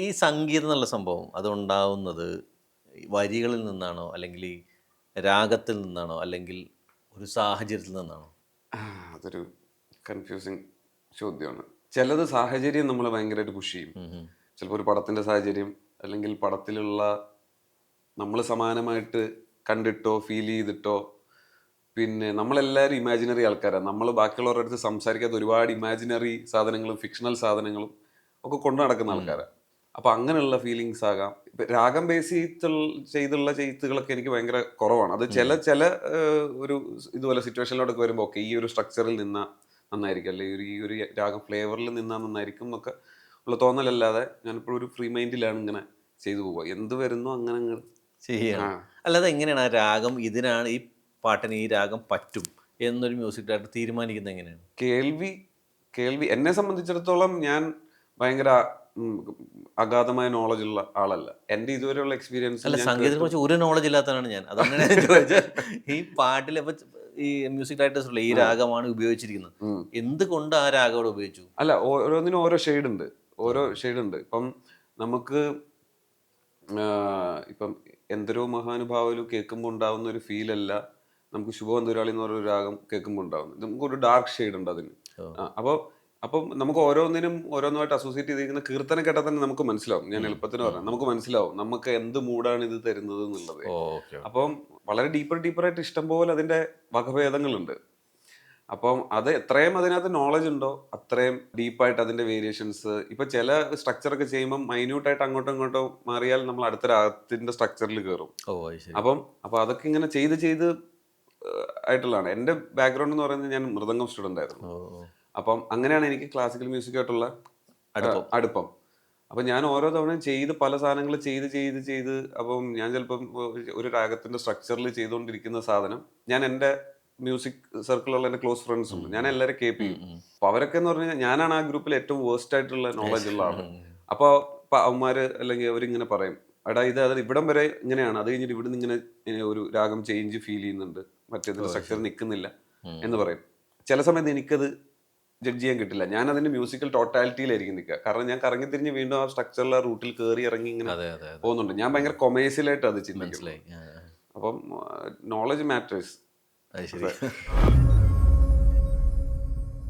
ഈ സംഗീതം എന്നുള്ള സംഭവം അതുണ്ടാവുന്നത് വരികളിൽ നിന്നാണോ അല്ലെങ്കിൽ ഈ രാഗത്തിൽ നിന്നാണോ അല്ലെങ്കിൽ ഒരു സാഹചര്യത്തിൽ നിന്നാണോ? ആ, അതൊരു കൺഫ്യൂസിങ് ചോദ്യമാണ്. ചിലത് സാഹചര്യം നമ്മളെ ഭയങ്കരമായിട്ട് പുഷ് ചെയ്യും. ഉം ഉം. ചിലപ്പോൾ ഒരു പടത്തിന്റെ സാഹചര്യം, അല്ലെങ്കിൽ പടത്തിലുള്ള നമ്മൾ സമാനമായിട്ട് കണ്ടിട്ടോ ഫീൽ ചെയ്തിട്ടോ. പിന്നെ നമ്മളെല്ലാവരും ഇമാജിനറി ആൾക്കാരാണ്. നമ്മൾ ബാക്കിയുള്ളവരുടെ അടുത്ത് സംസാരിക്കാത്ത ഒരുപാട് ഇമാജിനറി സാധനങ്ങളും ഫിക്ഷണൽ സാധനങ്ങളും ഒക്കെ കൊണ്ടു നടക്കുന്ന ആൾക്കാരാണ്. അപ്പൊ അങ്ങനെയുള്ള ഫീലിങ്സ് ആകാം. ഇപ്പൊ രാഗം ബേസ് ചെയ്തുള്ള ചെയ്ത്തുകളൊക്കെ എനിക്ക് ഭയങ്കര കുറവാണ്. അത് ചില ചില ഒരു ഇതുപോലെ സിറ്റുവേഷനിലോട്ടൊക്കെ വരുമ്പോൾ ഓക്കെ ഈ ഒരു സ്ട്രക്ചറിൽ നിന്നാ നന്നായിരിക്കും, അല്ലെങ്കിൽ ഈ ഒരു രാഗം ഫ്ലേവറിൽ നിന്നാ നന്നായിരിക്കും എന്നൊക്കെ ഉള്ള തോന്നലല്ലാതെ ഞാനിപ്പോഴും ഒരു ഫ്രീ മൈൻഡിലാണ് ഇങ്ങനെ ചെയ്തു പോവുക. എന്ത് വരുന്നു അങ്ങനെ അങ്ങ്. ആ, ശരിയാണ്. അല്ലാതെ എങ്ങനെയാണ് ആ രാഗം ഇതിനാണ് ഈ പാട്ടിന് ഈ രാഗം പറ്റും എന്നൊരു മ്യൂസിക് ഡയറക്ടർ തീരുമാനിക്കുന്നത് എങ്ങനെയാണ്? കേൾവി കേൾവി എന്നെ സംബന്ധിച്ചിടത്തോളം ഞാൻ ഭയങ്കര ഉം, അഗാധമായ നോളജ് ഉള്ള ആളല്ല. എൻ്റെ ഇതുവരെയുള്ള എക്സ്പീരിയൻസിൽ അല്ല, ഞാൻ സംഗീതത്തെ കേട്ടു. കുറിച്ച് ഒരു നോളജ് ഇല്ലാത്തതാണ് ഞാൻ. അതുകൊണ്ടാണ് ഞാൻ ചോദിച്ചത്. ഈ പാട്ടിൽ ഇപ്പൊ ഈ മ്യൂസിക് ഡയറക്ടേഴ്സ് ഉള്ള ഈ ആ, രാഗമാണ് ഉപയോഗിച്ചിരിക്കുന്നത്. ഉം. എന്തുകൊണ്ട് ആ രാഗം അവിടെ ഉപയോഗിച്ചു? അല്ല, ഓരോന്നിനും ഓരോ ഷെയ്ഡ് ഉണ്ട്. ആ. ഓരോ ഷെയ്ഡ് ഉണ്ട്. ഇപ്പം നമുക്ക് ഇപ്പം എന്തൊരു മഹാനുഭാവലു കേൾക്കുമ്പോൾ ഉണ്ടാവുന്ന ഒരു ഫീൽ അല്ല നമുക്ക് ശുഭവന്തുരാളി എന്ന് പറയുന്ന ഒരു രാഗം കേൾക്കുമ്പോൾ ഉണ്ടാവുന്നത്. നമുക്കൊരു ഡാർക്ക് ഷെയ്ഡ് ഉണ്ട് അതിന്. ഓ. അപ്പോൾ അപ്പം നമുക്ക് ഓരോന്നിനും ഓരോന്നുമായിട്ട് അസോസിയേറ്റ് ചെയ്തിരിക്കുന്ന കീർത്തനം കേട്ടാൽ തന്നെ നമുക്ക് മനസ്സിലാവും. ഞാൻ ഉം, എളുപ്പത്തിന് ഉം, പറഞ്ഞാൽ ഉം. നമുക്ക് മനസ്സിലാവും നമുക്ക് എന്ത് മൂഡാണ് ഇത് തരുന്നത് എന്നുള്ളത്. Okay okay. അപ്പം വളരെ ഡീപ്പറായിട്ട് ഇഷ്ടം പോലെ അതിന്റെ വകഭേദങ്ങളുണ്ട്. അപ്പം അത് എത്രയും അതിനകത്ത് നോളജ് ഉണ്ടോ അത്രയും ഡീപ്പായിട്ട് അതിന്റെ വേരിയേഷൻസ്. ഇപ്പൊ ചില സ്ട്രക്ചർ ഒക്കെ ചെയ്യുമ്പോൾ മൈന്യൂട്ടായിട്ട് അങ്ങോട്ടും ഇങ്ങോട്ടോ മാറിയാൽ നമ്മൾ അടുത്ത രാഗത്തിന്റെ സ്ട്രക്ചറിൽ കയറും. ഓ, അത് ശരി. അപ്പൊ അതൊക്കെ ഇങ്ങനെ ചെയ്ത് ആയിട്ടുള്ളതാണ്. എൻ്റെ ബാക്ക്ഗ്രൗണ്ട് എന്ന് പറയുന്നത് ഞാൻ മൃദംഗം സ്റ്റുഡൻ്റ് ആയിരുന്നു. ഓ ഓ. അപ്പം അങ്ങനെയാണ് എനിക്ക് ക്ലാസിക്കൽ മ്യൂസിക്കായിട്ടുള്ള അടുപ്പം. അടുപ്പം. അപ്പം ഞാൻ ഓരോ തവണയും ചെയ്ത് പല സാധനങ്ങൾ ചെയ്ത് അപ്പം ഞാൻ ചിലപ്പം ഒരു രാഗത്തിന്റെ സ്ട്രക്ചറിൽ ചെയ്തുകൊണ്ടിരിക്കുന്ന സാധനം ഞാൻ എൻ്റെ മ്യൂസിക് സർക്കിളിലുള്ള എൻ്റെ ക്ലോസ് ഫ്രണ്ട്സ് ഉണ്ട്, ഞാൻ എല്ലാവരും കേൾപ്പ് ഉം, ചെയ്യും. ഉം. അപ്പൊ അവരൊക്കെ എന്ന് പറഞ്ഞു കഴിഞ്ഞാൽ ഞാനാണ് ആ ഗ്രൂപ്പിൽ ഏറ്റവും വേസ്റ്റ് ആയിട്ടുള്ള അത് നോളജ് ഉള്ള ശരി. ആള്. അപ്പോൾ അവന്മാര് അല്ലെങ്കിൽ അവരിങ്ങനെ പറയും, എടാ ഇത് അത് ഇവിടം വരെ ഇങ്ങനെയാണ്, അത് കഴിഞ്ഞിട്ട് ഇവിടുന്ന് ഇങ്ങനെ ഒരു രാഗം ചേഞ്ച് ഫീൽ ചെയ്യുന്നുണ്ട്, ഓ, മറ്റേതിന്റെ അത് സ്ട്രക്ചർ ശരി. നിൽക്കുന്നില്ല ഉം. എന്ന് പറയും. ചില സമയത്ത് എനിക്കത് ജഡ്ജ് ചെയ്യാൻ കിട്ടില്ല. ഞാൻ അതിന്റെ മ്യൂസിക്കൽ ടോട്ടാലിറ്റിയിലായിരിക്കും നിൽക്കുക. കാരണം ഞാൻ കറങ്ങി തിരിഞ്ഞ് വീണ്ടും ആ സ്ട്രക്ചറിലെ റൂട്ടിൽ കയറി ഇറങ്ങി ഇങ്ങനെ അതെ അതെ അതെ. പോകുന്നുണ്ട്. ഞാൻ ഭയങ്കര കൊമേഴ്സ്യലായിട്ട് അത് ചിന്തിക്കുന്നു. മനസ്സിലായി. ആ, ആ. അപ്പം നോളജ് മാറ്റേഴ്സ്. അത് ശരി.